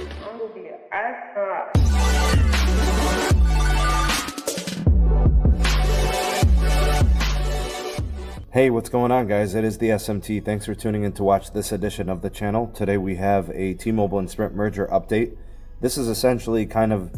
Hey, what's going on, guys? It is the SMT. Thanks for tuning in to watch this edition of the channel. Today we have a T-Mobile and Sprint merger update. This is essentially kind of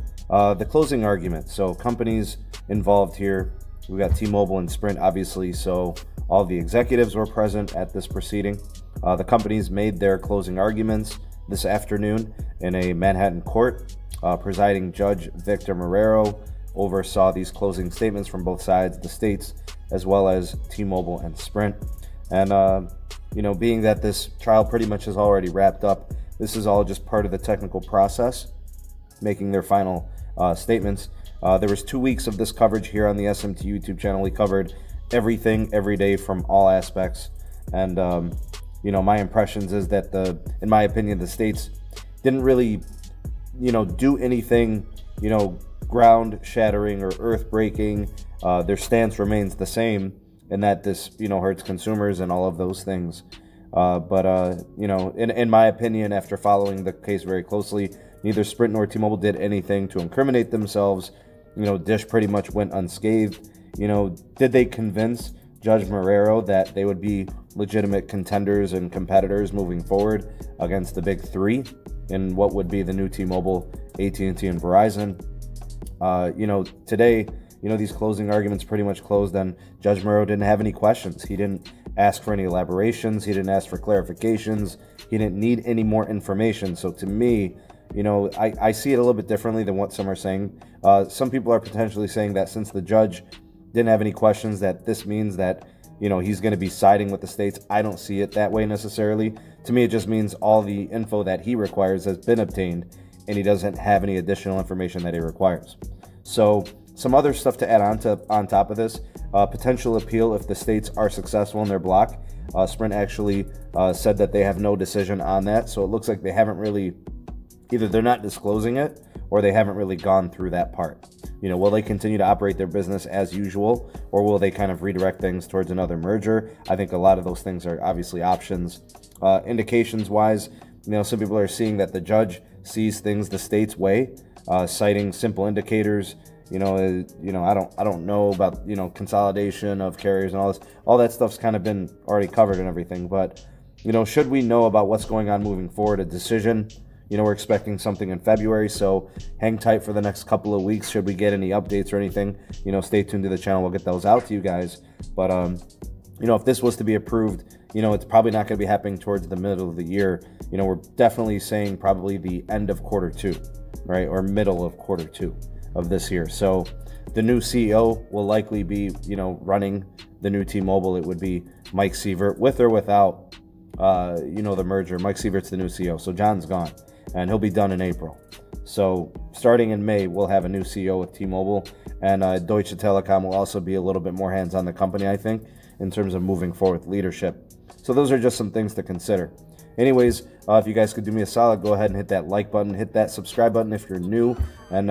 the closing argument. So companies involved here, we got T-Mobile and Sprint, obviously, so all the executives were present at this proceeding. The companies made their closing arguments this afternoon in a Manhattan court. Presiding Judge Victor Marrero oversaw these closing statements from both sides, the states, as well as T-Mobile and Sprint. And, being that this trial pretty much is already wrapped up, this is all just part of the technical process, making their final statements. There was 2 weeks of this coverage here on the SMT YouTube channel. We covered everything, every day from all aspects. And, my impressions is that in my opinion, the states didn't really, do anything, ground shattering or earth breaking. Their stance remains the same, in that this, hurts consumers and all of those things. In my opinion, after following the case very closely, neither Sprint nor T-Mobile did anything to incriminate themselves. Dish pretty much went unscathed. Did they convince Judge Marrero that they would be legitimate contenders and competitors moving forward against the big three in what would be the new T-Mobile, AT&T, and Verizon? Today, these closing arguments pretty much closed, and Judge Murad didn't have any questions. He didn't ask for any elaborations. He didn't ask for clarifications. He didn't need any more information. So to me, I see it a little bit differently than what some are saying. Some people are potentially saying that since the judge didn't have any questions, that this means that, he's going to be siding with the states. I don't see it that way necessarily. To me, it just means all the info that he requires has been obtained, and he doesn't have any additional information that he requires. So some other stuff to add on top of this, potential appeal if the states are successful in their block. Sprint actually said that they have no decision on that, so it looks like they haven't really, either they're not disclosing it or they haven't really gone through that part. Will they continue to operate their business as usual, or will they kind of redirect things towards another merger? I think a lot of those things are obviously options. Indications-wise, some people are seeing that the judge sees things the state's way, citing simple indicators. I don't know about, consolidation of carriers and all this. All that stuff's kind of been already covered and everything. But, should we know about what's going on moving forward, a decision, we're expecting something in February. So hang tight for the next couple of weeks. Should we get any updates or anything, stay tuned to the channel. We'll get those out to you guys. But, if this was to be approved, it's probably not going to be happening towards the middle of the year. We're definitely saying probably the end of Q2, right? Or middle of Q2 of this year. So the new CEO will likely be, running the new T-Mobile. It would be Mike Sievert, with or without, the merger. Mike Sievert's the new CEO. So John's gone, and he'll be done in April. So starting in May, we'll have a new CEO with T-Mobile, and Deutsche Telekom will also be a little bit more hands on the company, I think, in terms of moving forward with leadership. So those are just some things to consider. Anyways, if you guys could do me a solid, go ahead and hit that like button, hit that subscribe button if you're new, and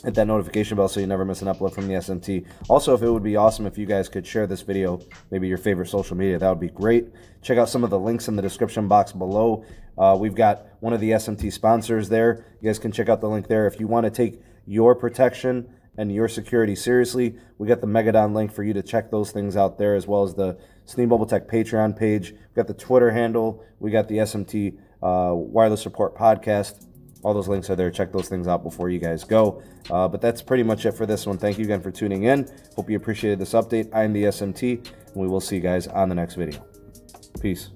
hit that notification bell so you never miss an upload from the SMT. Also, if it would be awesome if you guys could share this video, maybe your favorite social media, that would be great. Check out some of the links in the description box below. We've got one of the SMT sponsors there. You guys can check out the link there. If you want to take your protection and your security seriously, we got the Megadon link for you to check those things out there, as well as the Sneed Mobile Tech Patreon page. We got the Twitter handle. We got the SMT Wireless Report Podcast. All those links are there. Check those things out before you guys go. But that's pretty much it for this one. Thank you again for tuning in. Hope you appreciated this update. I'm the SMT, and we will see you guys on the next video. Peace.